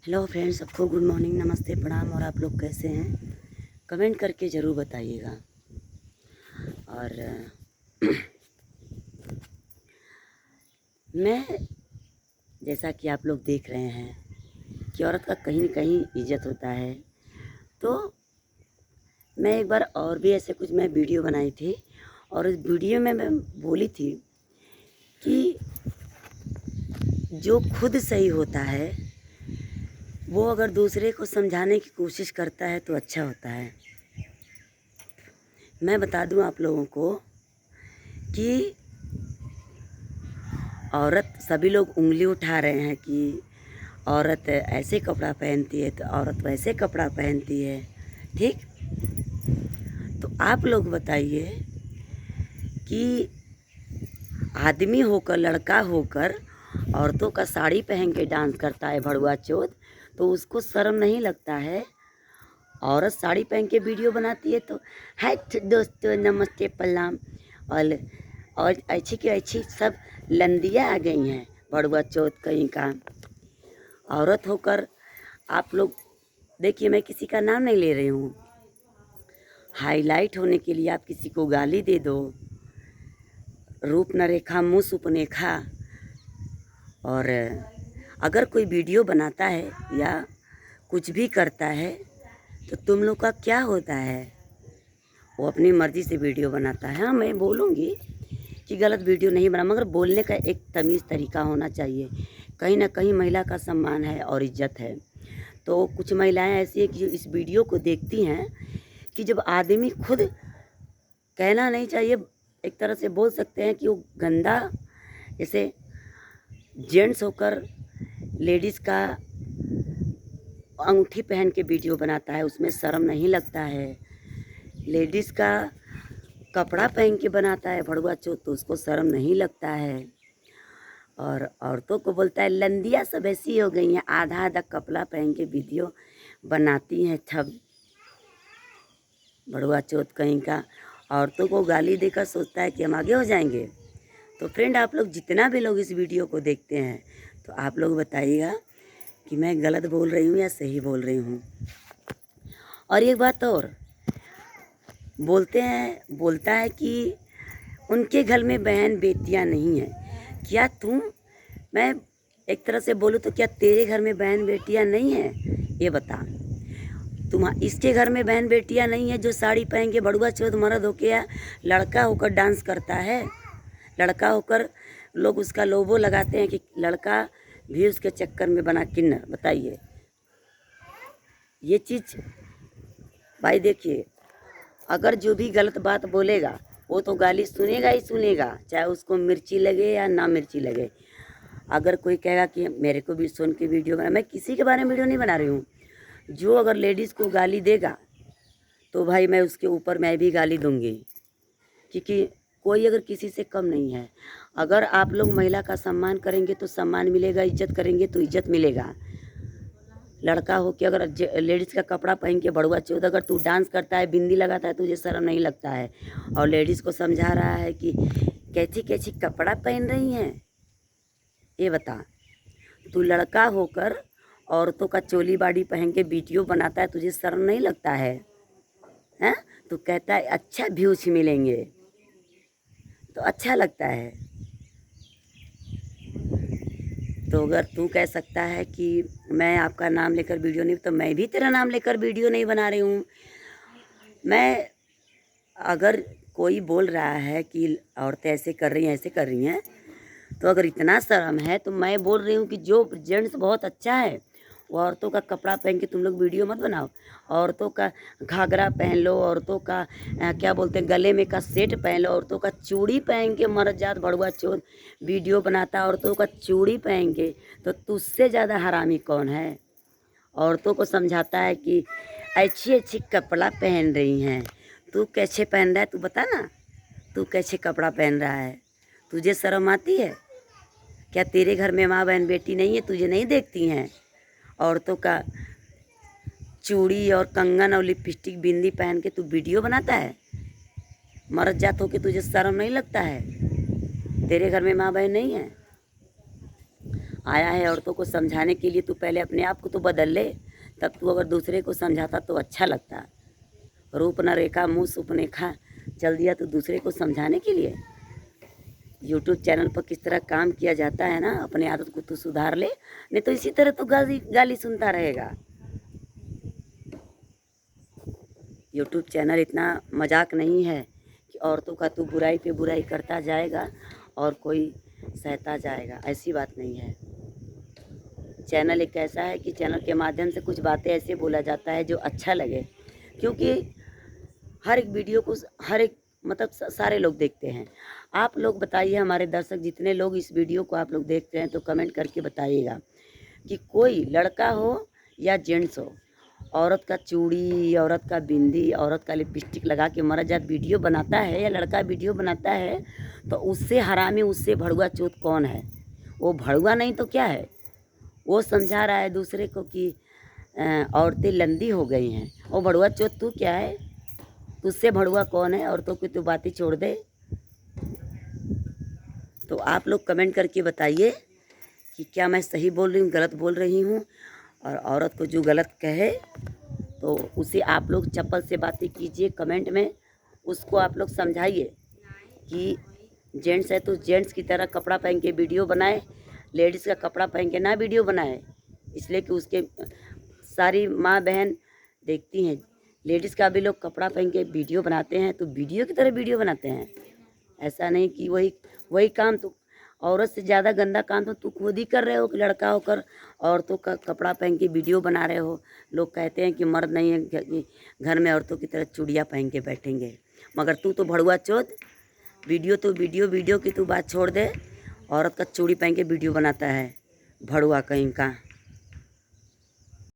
Hello friends, सबको good morning, नमस्ते, प्रणाम। और आप लोग कैसे हैं? कमेंट करके ज़रूर बताइएगा। और मैं जैसा कि आप लोग देख रहे हैं कि औरत का कहीं न कहीं इज़्ज़त होता है, तो मैं एक बार और भी ऐसे कुछ मैं वीडियो बनाई थी और उस वीडियो में मैं बोली थी कि जो खुद सही होता है वो अगर दूसरे को समझाने की कोशिश करता है तो अच्छा होता है। मैं बता दूं आप लोगों को कि औरत, सभी लोग उंगली उठा रहे हैं कि औरत ऐसे कपड़ा पहनती है तो औरत वैसे कपड़ा पहनती है, ठीक। तो आप लोग बताइए कि आदमी होकर, लड़का होकर औरतों का साड़ी पहन के डांस करता है भड़ुआ चौथ, तो उसको शर्म नहीं लगता है? औरत साड़ी पहन के वीडियो बनाती है तो हाय दोस्तों, नमस्ते, प्रणाम। और अच्छी की अच्छी सब लंदियाँ आ गई हैं भड़ुआ चौथ कहीं का। औरत होकर आप लोग देखिए, मैं किसी का नाम नहीं ले रही हूँ, हाईलाइट होने के लिए आप किसी को गाली दे दो, रूप न रेखा मुँह सुपनेखा। और अगर कोई वीडियो बनाता है या कुछ भी करता है तो तुम लोग का क्या होता है? वो अपनी मर्ज़ी से वीडियो बनाता है। हाँ, मैं बोलूँगी कि गलत वीडियो नहीं बना, मगर बोलने का एक तमीज़ तरीका होना चाहिए। कहीं ना कहीं महिला का सम्मान है और इज्जत है। तो कुछ महिलाएं ऐसी हैं कि जो इस वीडियो को देखती हैं कि जब आदमी खुद, कहना नहीं चाहिए, एक तरह से बोल सकते हैं कि वो गंदा, जैसे जेंट्स होकर लेडीज़ का अंगूठी पहन के वीडियो बनाता है, उसमें शर्म नहीं लगता है। लेडीज़ का कपड़ा पहन के बनाता है भड़ुआ चौथ, तो उसको शर्म नहीं लगता है। और औरतों को बोलता है लंदिया सब ऐसी हो गई हैं, आधा आधा कपड़ा पहन के वीडियो बनाती हैं छब भड़ुआ चौथ कहीं का। औरतों को गाली देकर सोचता है कि हम आगे हो जाएंगे। तो फ्रेंड, आप लोग जितना भी लोग इस वीडियो को देखते हैं तो आप लोग बताइएगा कि मैं गलत बोल रही हूँ या सही बोल रही हूँ। और एक बात और, बोलता है कि उनके घर में बहन बेटियां नहीं हैं। क्या तुम, मैं एक तरह से बोलूँ तो क्या तेरे घर में बहन बेटियां नहीं हैं? ये बता, तुम इसके घर में बहन बेटियां नहीं है जो साड़ी पहन के भड़ुआ चौथ मर्द होके या लड़का होकर डांस करता है? लड़का होकर लोग उसका लोगो लगाते हैं कि लड़का भी उसके चक्कर में बना किन्नर। बताइए, ये चीज़ भाई देखिए, अगर जो भी गलत बात बोलेगा वो तो गाली सुनेगा ही सुनेगा, चाहे उसको मिर्ची लगे या ना मिर्ची लगे। अगर कोई कहेगा कि मेरे को भी सुन के वीडियो बना, मैं किसी के बारे में वीडियो नहीं बना रही हूँ। जो अगर लेडीज़ को गाली देगा तो भाई मैं उसके ऊपर मैं भी गाली दूंगी, क्योंकि कोई अगर किसी से कम नहीं है। अगर आप लोग महिला का सम्मान करेंगे तो सम्मान मिलेगा, इज्जत करेंगे तो इज्जत मिलेगा। लड़का हो कि अगर लेडीज़ का कपड़ा पहन के भड़ुआ चौथ अगर तू डांस करता है, बिंदी लगाता है, तुझे शर्म नहीं लगता है? और लेडीज़ को समझा रहा है कि कैसी कैसी कपड़ा पहन रही हैं। ये बता, तू लड़का होकर औरतों का चोली बाड़ी पहन के वीडियो बनाता है, तुझे शर्म नहीं लगता है? हैं? तू कहता है अच्छा व्यूज मिलेंगे, तो अच्छा लगता है। तो अगर तू कह सकता है कि मैं आपका नाम लेकर वीडियो नहीं, तो मैं भी तेरा नाम लेकर वीडियो नहीं बना रही हूँ। मैं, अगर कोई बोल रहा है कि औरतें ऐसे कर रही हैं, ऐसे कर रही हैं, तो अगर इतना शर्म है तो मैं बोल रही हूँ कि जो जेंट्स बहुत अच्छा है वो औरतों का कपड़ा पहन के तुम लोग वीडियो मत बनाओ। औरतों का घाघरा पहन लो, औरतों का क्या बोलते हैं, गले में का सेट पहन लो, औरतों का चूड़ी पहन के मर्द जात भड़ुआ चौथ वीडियो बनाता है औरतों का चूड़ी पहन के। तो तुझसे ज़्यादा हरामी कौन है? औरतों को समझाता है कि अच्छी अच्छी कपड़ा पहन रही हैं। तू कैसे पहन रहा है, तू बता ना, तू कैसे कपड़ा पहन रहा है? तुझे शर्म आती है क्या? तेरे घर में माँ बहन बेटी नहीं है, तुझे नहीं देखती हैं? औरतों का चूड़ी और कंगन और लिपस्टिक बिंदी पहन के तू वीडियो बनाता है? मर्द जात हो के तुझे शर्म नहीं लगता है? तेरे घर में माँ बहन नहीं है? आया है औरतों को समझाने के लिए, तू पहले अपने आप को तो बदल ले, तब तू अगर दूसरे को समझाता तो अच्छा लगता। रूप न रेखा मुँह सुपनेखा चल दिया तो दूसरे को समझाने के लिए। यूट्यूब चैनल पर किस तरह काम किया जाता है ना, अपने आदत को तू सुधार ले, नहीं तो इसी तरह तो गाली सुनता रहेगा। यूट्यूब चैनल इतना मजाक नहीं है कि औरतों का तू बुराई पे बुराई करता जाएगा और कोई सहता जाएगा, ऐसी बात नहीं है। चैनल एक ऐसा है कि चैनल के माध्यम से कुछ बातें ऐसे बोला जाता है जो अच्छा लगे, क्योंकि हर एक वीडियो को हर एक मतलब सारे लोग देखते हैं। आप लोग बताइए, हमारे दर्शक जितने लोग इस वीडियो को आप लोग देखते हैं तो कमेंट करके बताइएगा कि कोई लड़का हो या जेंट्स हो, औरत का चूड़ी, औरत का बिंदी, औरत का लिपस्टिक लगा के मर्द जात वीडियो बनाता है या लड़का वीडियो बनाता है तो उससे हरामी, उससे भड़ुआ चोत कौन है? वो भड़ुआ नहीं तो क्या है? वो समझा रहा है दूसरे को कि औरतें लंदी हो गई हैं। वो भड़ुआ चोत तू क्या है? तुझसे भड़ुआ कौन है? औरतों की तो बातें छोड़ दे। तो आप लोग कमेंट करके बताइए कि क्या मैं सही बोल रही हूँ, गलत बोल रही हूँ। और औरत को जो गलत कहे तो उसे आप लोग चप्पल से बातें कीजिए कमेंट में, उसको आप लोग समझाइए कि जेंट्स है तो जेंट्स की तरह कपड़ा पहन के वीडियो बनाए, लेडीज़ का कपड़ा पहन के ना वीडियो बनाए, इसलिए कि उसके सारी माँ बहन देखती हैं। लेडीज़ का भी लोग कपड़ा पहन के वीडियो बनाते हैं तो वीडियो की तरह वीडियो बनाते हैं। ऐसा नहीं कि वही काम तो औरत से ज़्यादा गंदा काम तो तू खुद ही कर रहे हो कि लड़का होकर औरतों का कपड़ा पहन के वीडियो बना रहे हो। लोग कहते हैं कि मर्द नहीं है कि घर में औरतों की तरह चूड़ियाँ पहन के बैठेंगे, मगर तू तो भड़ुआ चोद। वीडियो तो वीडियो की तू बात छोड़ दे, औरत का चूड़ी पहन के वीडियो बनाता है, भड़ुआ कहीं का।